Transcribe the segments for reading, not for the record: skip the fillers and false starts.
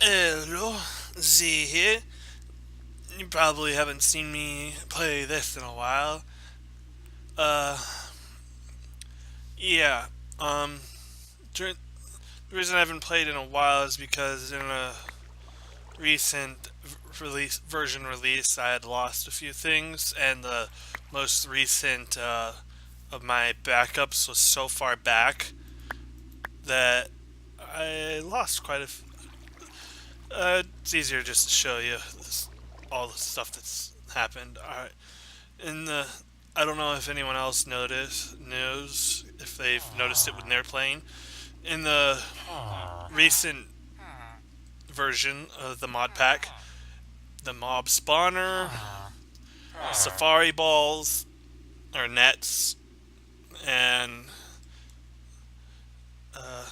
Hello, Z here. You probably haven't seen me play this in a while. Uh, yeah. Um, during, the reason I haven't played in a while is because in a recent version release, I had lost a few things, and the most recent of my backups was so far back that I lost quite a. It's easier just to show you all the stuff that's happened. Alright. In the I don't know if anyone else knows if they've noticed it when they're playing. In the recent version of the mod pack, the mob spawner, safari balls or nets, and uh,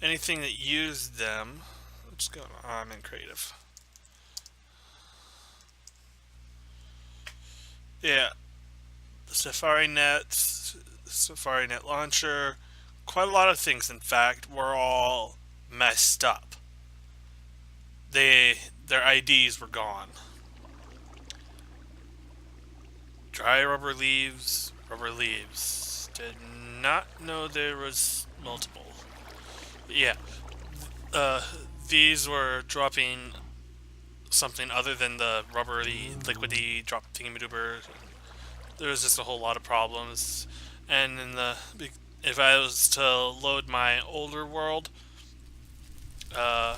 anything that used them. What's going on? I'm in creative. Yeah, Safari Net, Safari Net Launcher, quite a lot of things, in fact, were all messed up. Their IDs were gone. Dry rubber leaves. Did not know there was multiple. But yeah, uh, these were dropping something other than the rubbery, liquidy drop thingamajigger. There was just a whole lot of problems, and if I was to load my older world, uh,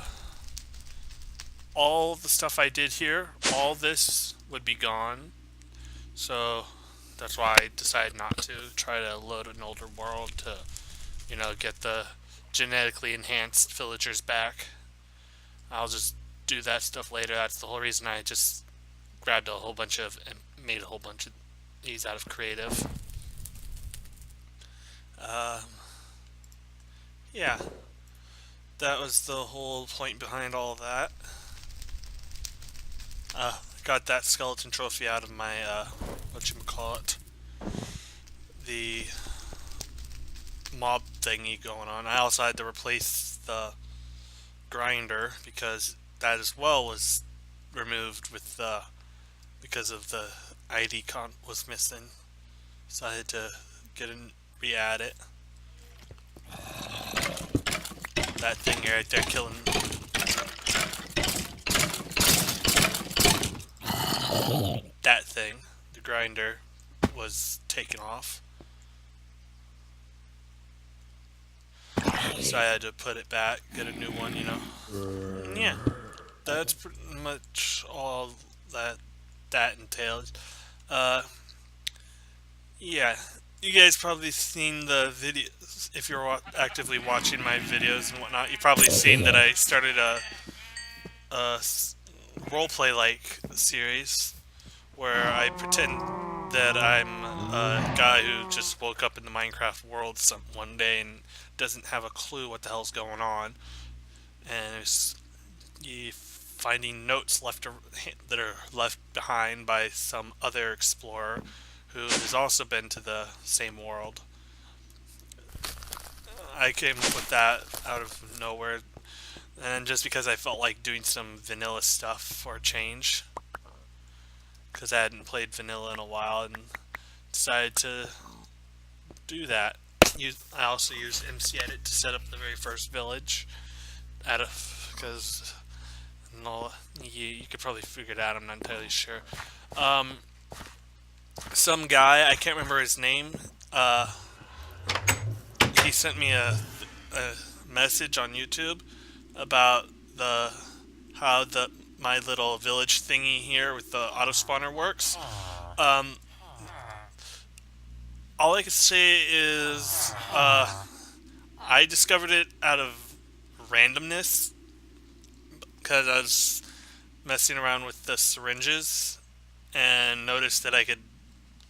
all the stuff I did here, all this would be gone. So that's why I decided not to try to load an older world to, get the genetically enhanced villagers back. I'll just do that stuff later. That's the whole reason I just grabbed a whole bunch of and made a whole bunch of these out of creative. Um, yeah, that was the whole point behind all of that. Got that skeleton trophy out of my whatchamacallit, the mob thingy going on. I also had to replace the grinder because that as well was removed with because of the ID con was missing. So I had to get and re-add it. That thing right there killing. That thing, the grinder, was taken off. So I had to put it back, get a new one. And yeah, that's pretty much all that entails. Uh, yeah, you guys probably seen the videos. If you're actively watching my videos and whatnot, you've probably seen that I started a roleplay like series where I pretend that I'm a guy who just woke up in the Minecraft world one day and doesn't have a clue what the hell's going on, and it's you finding notes that are left behind by some other explorer who has also been to the same world. I came up with that out of nowhere, and just because I felt like doing some vanilla stuff for a change, because I hadn't played vanilla in a while, and decided to do that. I also used MC Edit to set up the very first village, because no, you could probably figure it out. I'm not entirely sure. Um, some guy, I can't remember his name. He sent me a message on YouTube about the how the my little village thingy here with the auto spawner works. Um, all I can say is I discovered it out of randomness because I was messing around with the syringes and noticed that I could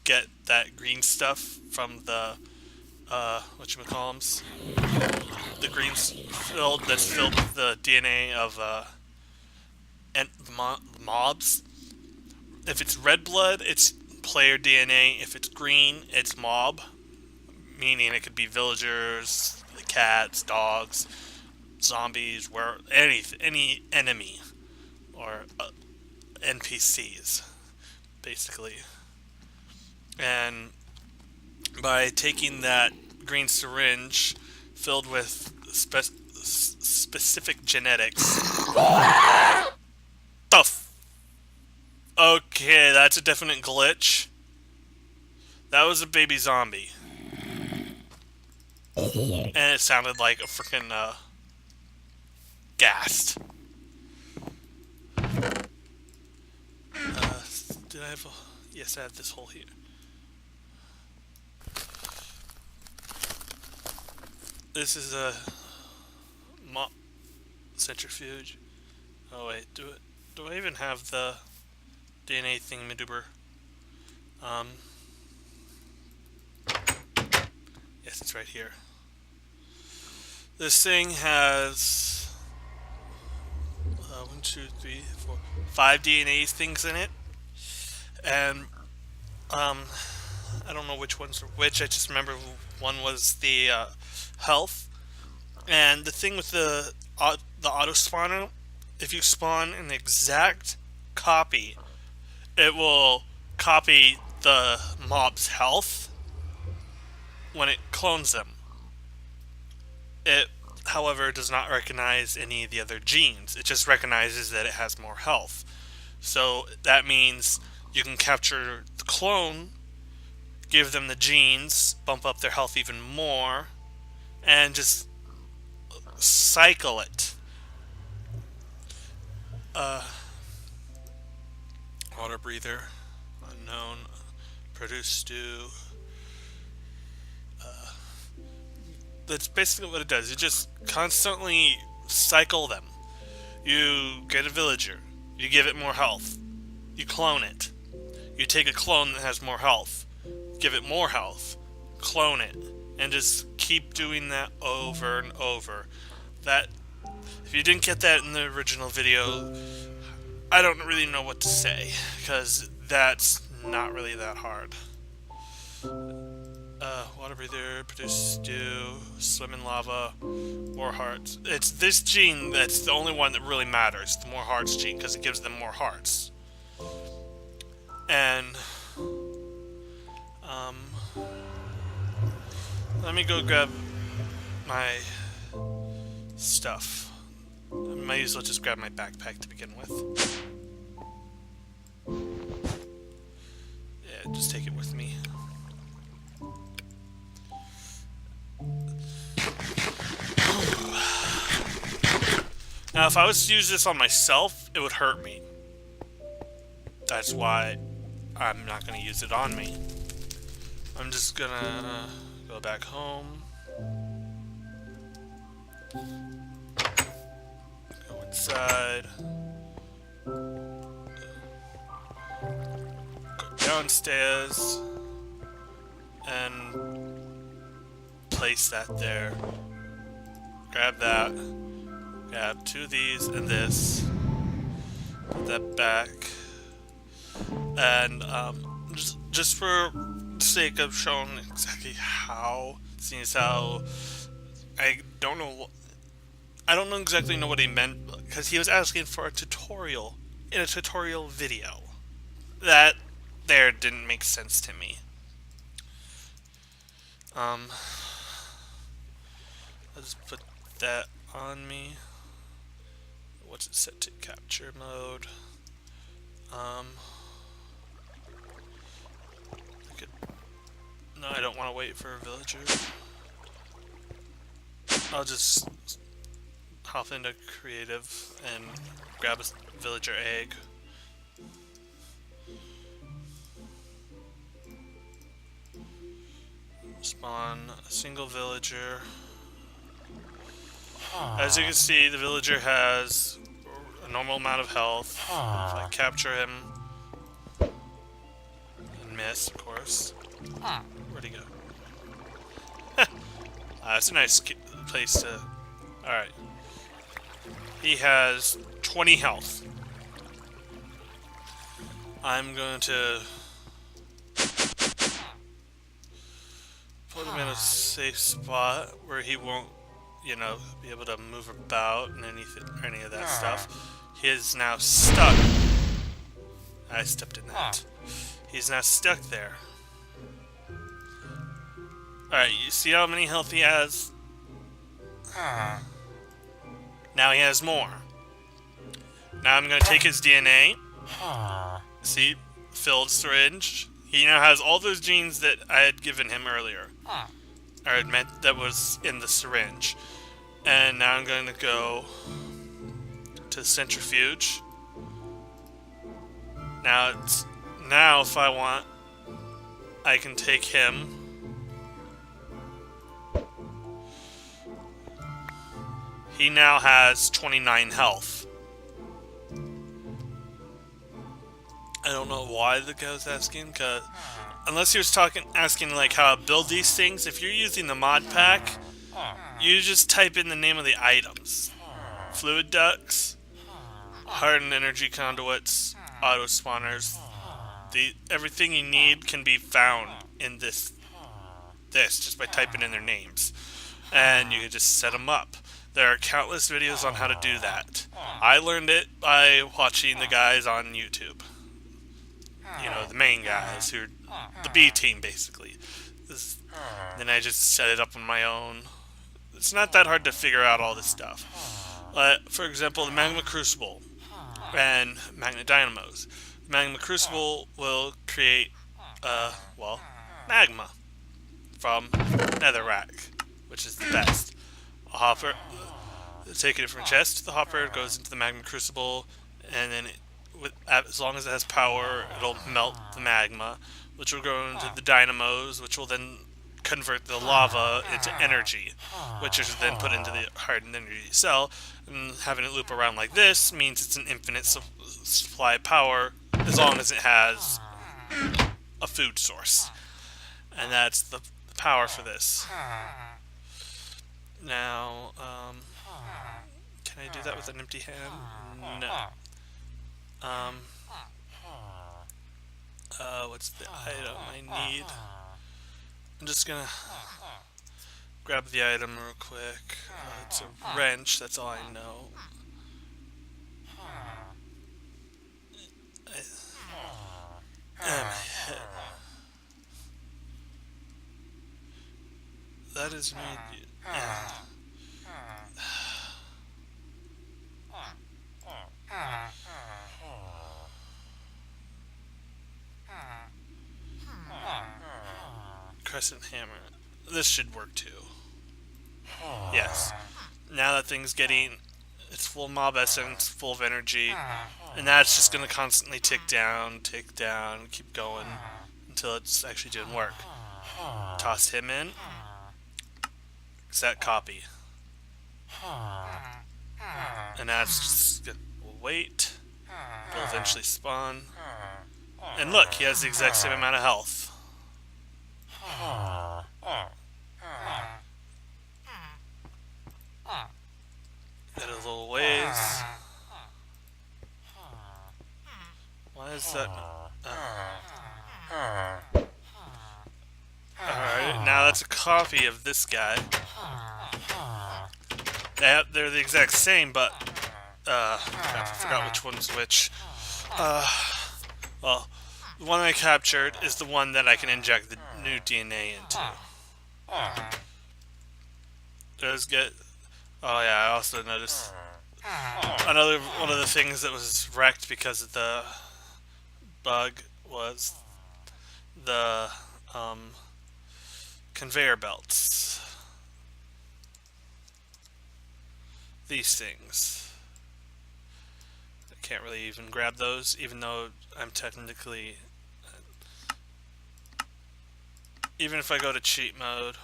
get that green stuff from the whatchamacallums, the green filled that's filled with the DNA of and mobs. If it's red blood, it's player DNA. If it's green, it's mob, meaning it could be villagers, cats, dogs. zombies, where any enemy or NPCs, basically. And by taking that green syringe filled with specific genetics, okay, that's a definite glitch. That was a baby zombie. And it sounded like a freaking, gassed. Did I have a... Yes, I have this hole here. This is a... mop centrifuge. Oh wait, do I even have the DNA thingamajigger? Yes, it's right here. This thing has 1, 2, 3, 4, 5 DNA things in it, and I don't know which ones are which. I just remember one was the health, and the thing with the auto spawner, if you spawn an exact copy, it will copy the mob's health when it clones them. It, however, does not recognize any of the other genes. It just recognizes that it has more health. So that means you can capture the clone, give them the genes, bump up their health even more, and just cycle it. Water breather, unknown, produce stew. That's basically what it does. You just constantly cycle them. You get a villager, you give it more health, you clone it. You take a clone that has more health, give it more health, clone it, and just keep doing that over and over. That, if you didn't get that in the original video, I don't really know what to say, because that's not really that hard. Water breather, produce stew, swim in lava, more hearts. It's this gene that's the only one that really matters, the more hearts gene, because it gives them more hearts. And, let me go grab my stuff. I might as well just grab my backpack to begin with. Yeah, just take it with me. Now, if I was to use this on myself, it would hurt me. That's why I'm not going to use it on me. I'm just going to go back home. Go inside. Go downstairs. And place that there. Grab that. Grab 2 of these and this. Put that back. And just for the sake of showing exactly how, seeing as how I don't know exactly what he meant, because he was asking for a tutorial in a tutorial video. That there didn't make sense to me. Let's put that on me. What's it set to? Capture mode. No, I don't want to wait for a villager. I'll just hop into creative and grab a villager egg. Spawn a single villager. As you can see, the villager has a normal amount of health. If I capture him and miss, of course. Where'd he go? That's a nice place to... Alright. He has 20 health. I'm going to put him in a safe spot where he won't you know, be able to move about and anything, or any of that stuff. He is now stuck. I stepped in that. He's now stuck there. Alright, you see how many health he has? Now he has more. Now I'm going to take his DNA. See? Filled syringe. He now has all those genes that I had given him earlier. Or had meant that was in the syringe. And now I'm going to go to the centrifuge. Now if I want, I can take him. He now has 29 health. I don't know why the guy was asking, cause unless he was asking like how to build these things. If you're using the mod pack, you just type in the name of the items: fluid ducts, hardened energy conduits, auto spawners. Everything you need can be found in this just by typing in their names, and you can just set them up. There are countless videos on how to do that. I learned it by watching the guys on YouTube. You know, the main guys, who are the B team, basically. Then I just set it up on my own. It's not that hard to figure out all this stuff. For example, the Magma Crucible and Magna Dynamos. The Magma Crucible will create, magma from Netherrack, which is the best. A hopper, taking it from a chest, the hopper goes into the Magma Crucible, and then as long as it has power, it'll melt the magma, which will go into the dynamos, which will then convert the lava into energy, which is then put into the hardened energy cell. And having it loop around like this means it's an infinite supply of power as long as it has a food source. And that's the power for this. Now, can I do that with an empty hand? No. What's the item I need? I'm just gonna grab the item real quick. It's a wrench, that's all I know. My head. That is me. Crescent hammer. This should work too. Yes. Now that thing's getting its full mob essence, full of energy, and that's just going to constantly tick down, keep going until it's actually doing work. Toss him in. Set copy. And that's just gonna wait. It'll eventually spawn. And look, he has the exact same amount of health. Get a little ways. Why is that? Alright, now that's a copy of this guy. They're the exact same, but I forgot which one's which. Well, the one I captured is the one that I can inject the new DNA into. Does get. Oh yeah, I also noticed another one of the things that was wrecked because of the bug was the conveyor belts. These things. I can't really even grab those, even though I'm technically... Even if I go to cheat mode,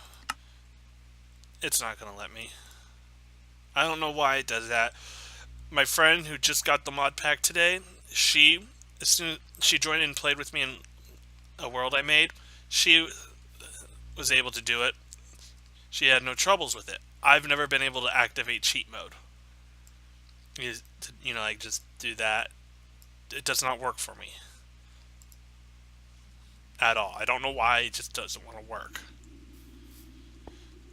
it's not going to let me. I don't know why it does that. My friend who just got the mod pack today, as soon as she joined and played with me in a world I made, she was able to do it. She had no troubles with it. I've never been able to activate cheat mode. You know, like just do that. It does not work for me. At all. I don't know why, it just doesn't want to work.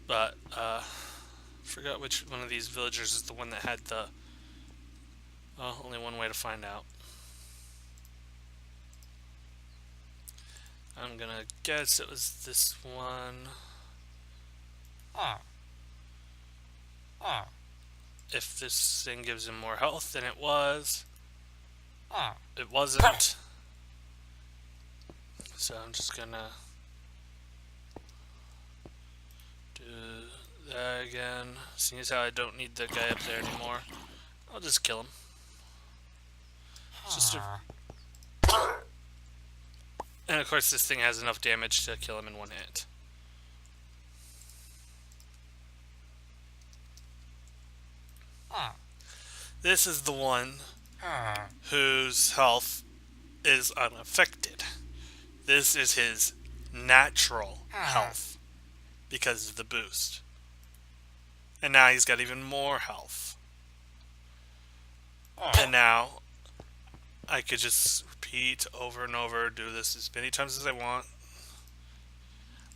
But, forgot which one of these villagers is the one that had the... Well, only one way to find out. I'm gonna guess it was this one. If this thing gives him more health than it was. It wasn't. So I'm just gonna do that again. Seeing as how I don't need the guy up there anymore, I'll just kill him. Just to... And of course this thing has enough damage to kill him in one hit. This is the one whose health is unaffected. This is his natural health because of the boost. And now he's got even more health. And now I could just repeat over and over, do this as many times as I want.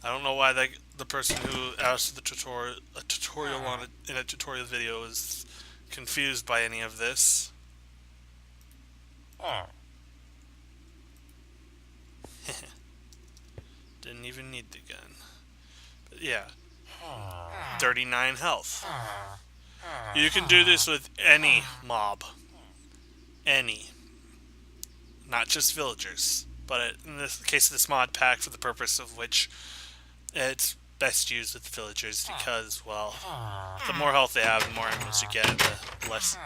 I don't know why the person who asked the tutorial on it in a tutorial video is confused by any of this. Didn't even need the gun. But yeah. 39 health. You can do this with any mob. Any. Not just villagers. But in the case of this mod pack, for the purpose of which it's best used with villagers because, well, the more health they have, the more emeralds you get, the less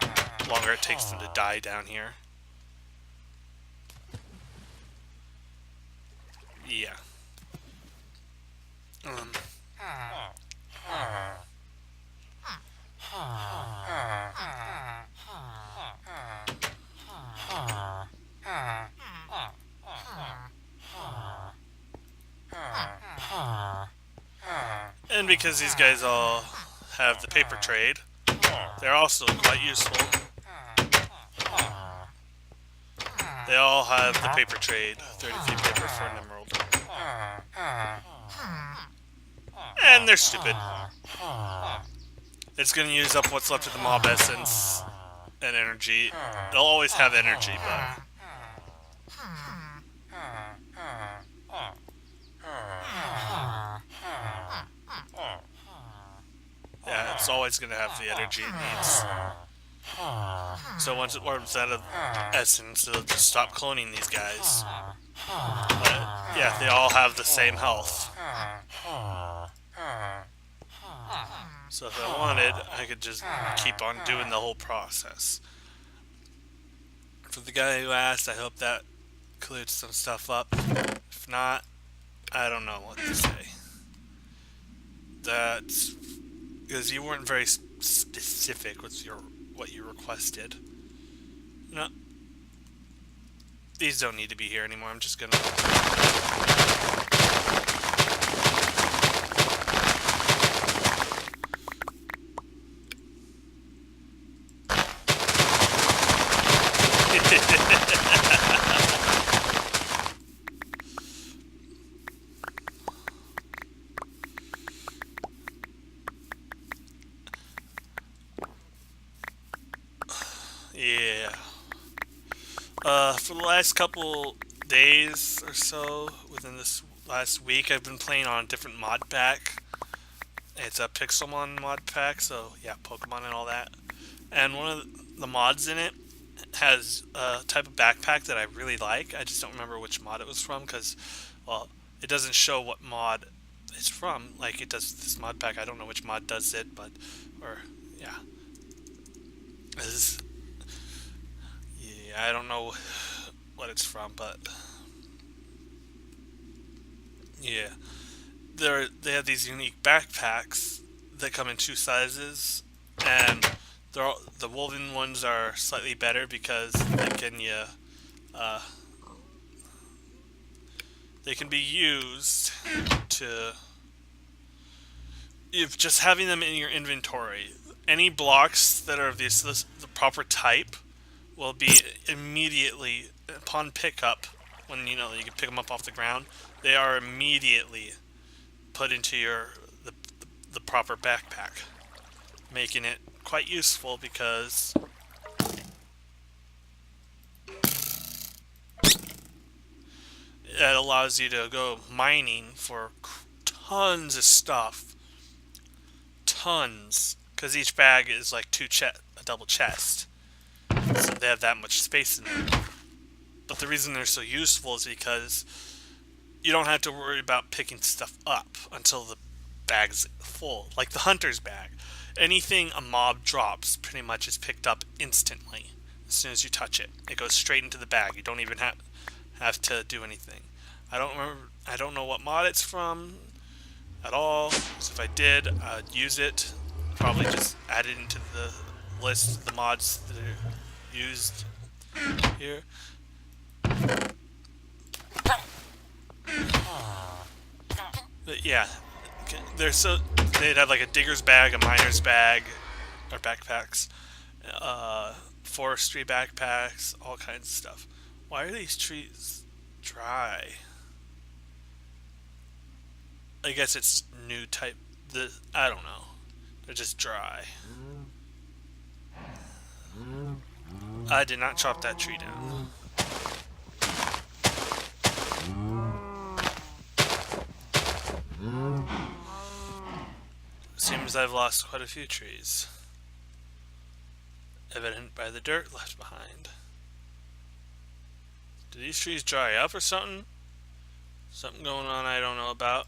longer it takes them to die down here. Yeah. And because these guys all have the paper trade, they're also quite useful. They all have the paper trade, 33 paper for an emerald. And they're stupid. It's going to use up what's left of the mob essence and energy. They'll always have energy, but... yeah, it's always going to have the energy it needs. So once it warms out of essence, it'll just stop cloning these guys. But yeah, they all have the same health. So if I wanted, I could just keep on doing the whole process. For the guy who asked, I hope that cleared some stuff up. If not, I don't know what to say. That's because you weren't very specific with what you requested. No, these don't need to be here anymore. I'm just gonna. Yeah. For the last couple days or so, within this last week, I've been playing on a different mod pack. It's a Pixelmon mod pack, so yeah, Pokemon and all that. And one of the mods in it has a type of backpack that I really like. I just don't remember which mod it was from because, well, it doesn't show what mod it's from. Like it does this mod pack. I don't know which mod does it, but, or, yeah. I don't know what it's from, but yeah, they have these unique backpacks that come in two sizes, and the woven ones are slightly better because they can be used to, if just having them in your inventory, any blocks that are of the proper type will be immediately, upon pickup, when you can pick them up off the ground, they are immediately put into the proper backpack. making it quite useful because it allows you to go mining for tons of stuff. Tons. Because each bag is like a double chest. So they have that much space in them. But the reason they're so useful is because you don't have to worry about picking stuff up until the bag's full. Like the hunter's bag. Anything a mob drops pretty much is picked up instantly. As soon as you touch it. It goes straight into the bag. You don't even have to do anything. I don't know what mod it's from at all. So if I did, I'd use it. Probably just add it into the list of the mods that are used here. But yeah, they'd have like a digger's bag, a miner's bag, or backpacks, forestry backpacks, all kinds of stuff. Why are these trees dry? I guess it's new type. I don't know. They're just dry. I did not chop that tree down. Seems I've lost quite a few trees. Evident by the dirt left behind. Do these trees dry up or something? Something going on I don't know about.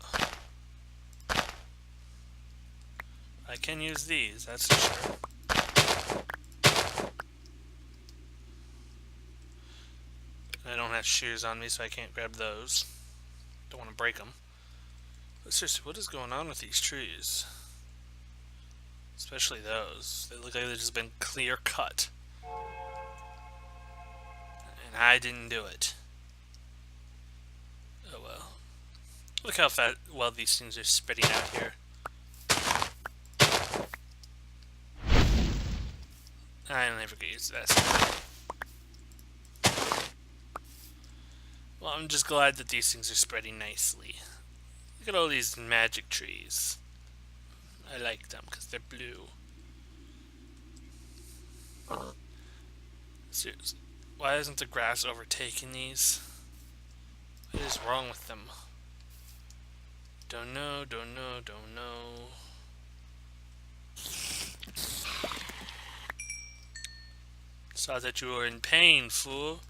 I can use these, that's for sure. I don't have shears on me, so I can't grab those. Don't want to break them. But seriously, what is going on with these trees? Especially those. They look like they've just been clear cut. And I didn't do it. Oh well. Look how well these things are spreading out here. I never get used to that. Well, I'm just glad that these things are spreading nicely. Look at all these magic trees. I like them because they're blue. Seriously, why isn't the grass overtaking these? What is wrong with them? Don't know, don't know, don't know. Saw that you were in pain, fool.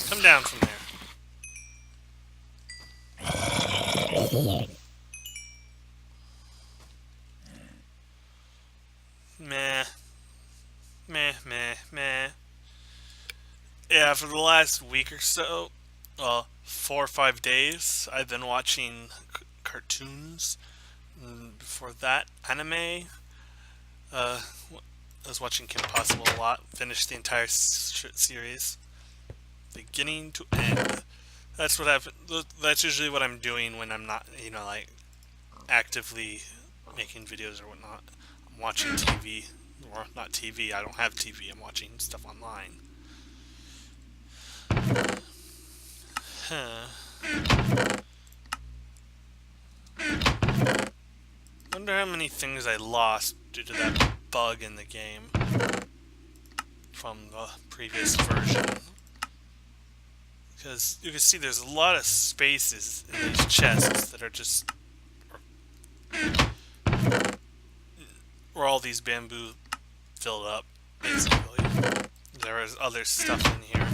Come down from there. Meh. Meh, meh, meh. Yeah, for the last week or so, 4 or 5 days, I've been watching cartoons. Before that, anime. I was watching Kim Possible a lot. Finished the entire series, beginning to end. That's what that's usually what I'm doing when I'm not, like actively making videos or whatnot. I'm watching TV, or not TV. I don't have TV. I'm watching stuff online. Wonder how many things I lost due to that bug in the game from the previous version. Because you can see there's a lot of spaces in these chests that are just where all these bamboo filled up, basically. There is other stuff in here.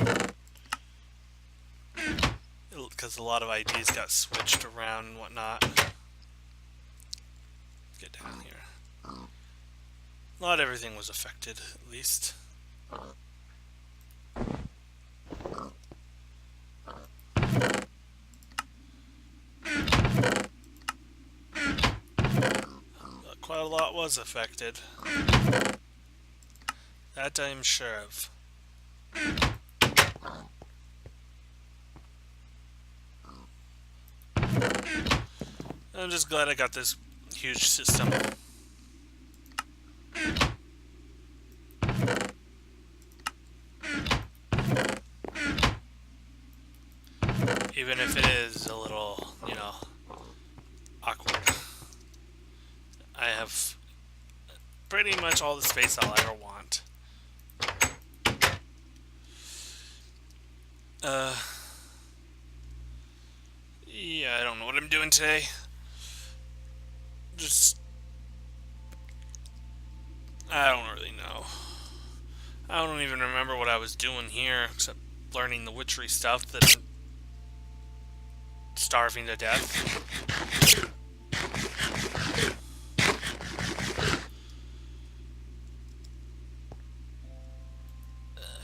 Because a lot of IDs got switched around and whatnot. Get down here. Not everything was affected, at least. But quite a lot was affected. That I'm sure of. I'm just glad I got this huge system. Even if it is is a little, awkward. I have pretty much all the space I'll ever want. Yeah, I don't know what I'm doing today. I don't really know. I don't even remember what I was doing here, except learning the witchery stuff that I'm starving to death.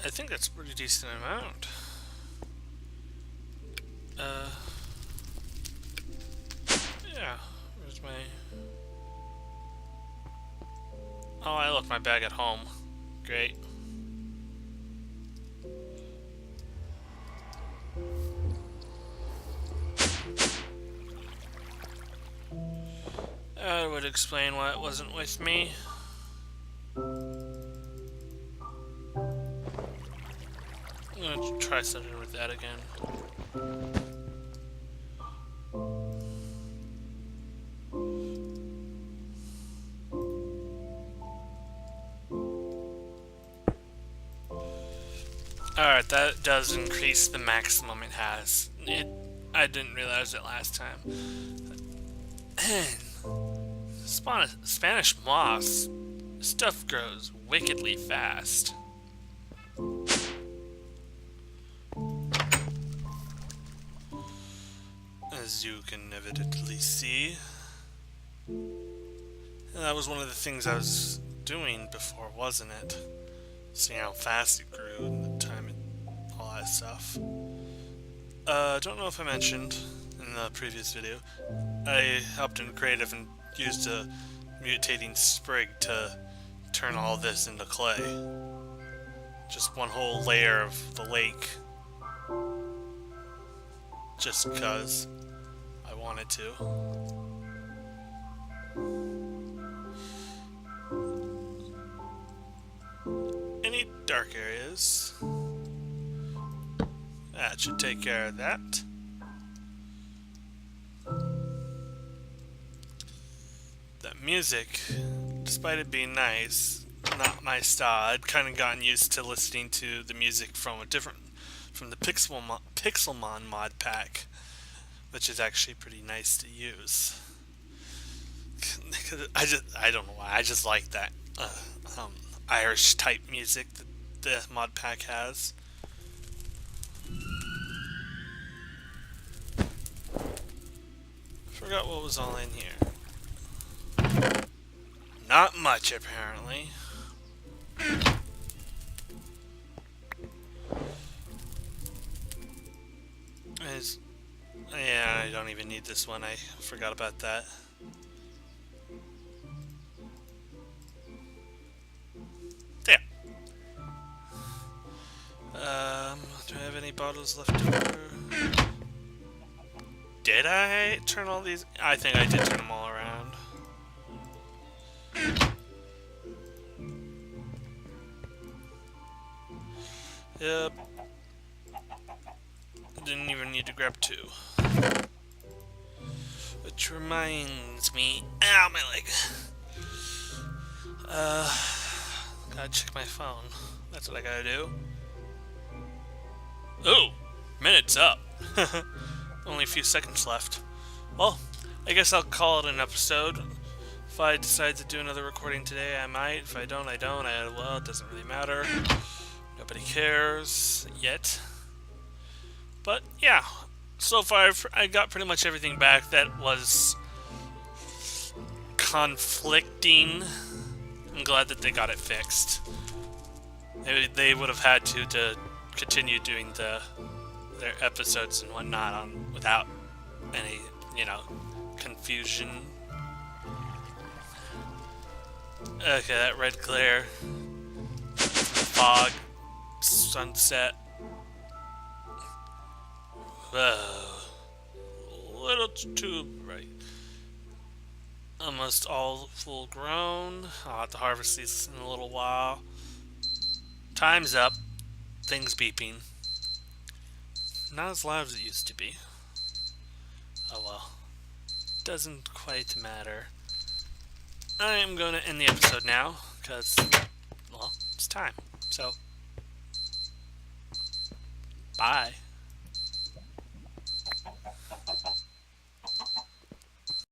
I think that's a pretty decent amount. Yeah, where's my... Oh, I left my bag at home. Great. That would explain why it wasn't with me. I'm gonna try something with that again. Alright, that does increase the maximum it has. I didn't realize it last time. Spanish moss. Stuff grows wickedly fast. As you can evidently see. And that was one of the things I was doing before, wasn't it? Seeing how fast it grew and the time and all that stuff. Don't know if I mentioned in the previous video, I helped in creative and used a mutating sprig to turn all this into clay. Just one whole layer of the lake. Just because I wanted to. Any dark areas? That should take care of that. That music, despite it being nice, not my style. I'd kind of gotten used to listening to the music from the Pixelmon mod pack, which is actually pretty nice to use. I don't know why. I just like that Irish type music that the mod pack has. Forgot what was all in here. Not much, apparently. Yeah, I don't even need this one. I forgot about that. There. Do I have any bottles left over? Did I turn all these? I think I did turn them all around. Yep. Didn't even need to grab two. Which reminds me... Ow, my leg! Gotta check my phone. That's what I gotta do. Oh! Minute's up! Only a few seconds left. Well, I guess I'll call it an episode. If I decide to do another recording today, I might. If I don't, I don't. Well, it doesn't really matter. Nobody cares yet. But, yeah. So far, I got pretty much everything back that was conflicting. I'm glad that they got it fixed. They would have had to continue doing their episodes and whatnot without any, confusion. Okay, that red glare. Fog. Sunset. Whoa. A little too bright. Almost all full grown. I'll have to harvest these in a little while. Time's up. Things beeping. Not as loud as it used to be. doesn't quite matter. I am going to end the episode now, because, well, it's time. So, bye.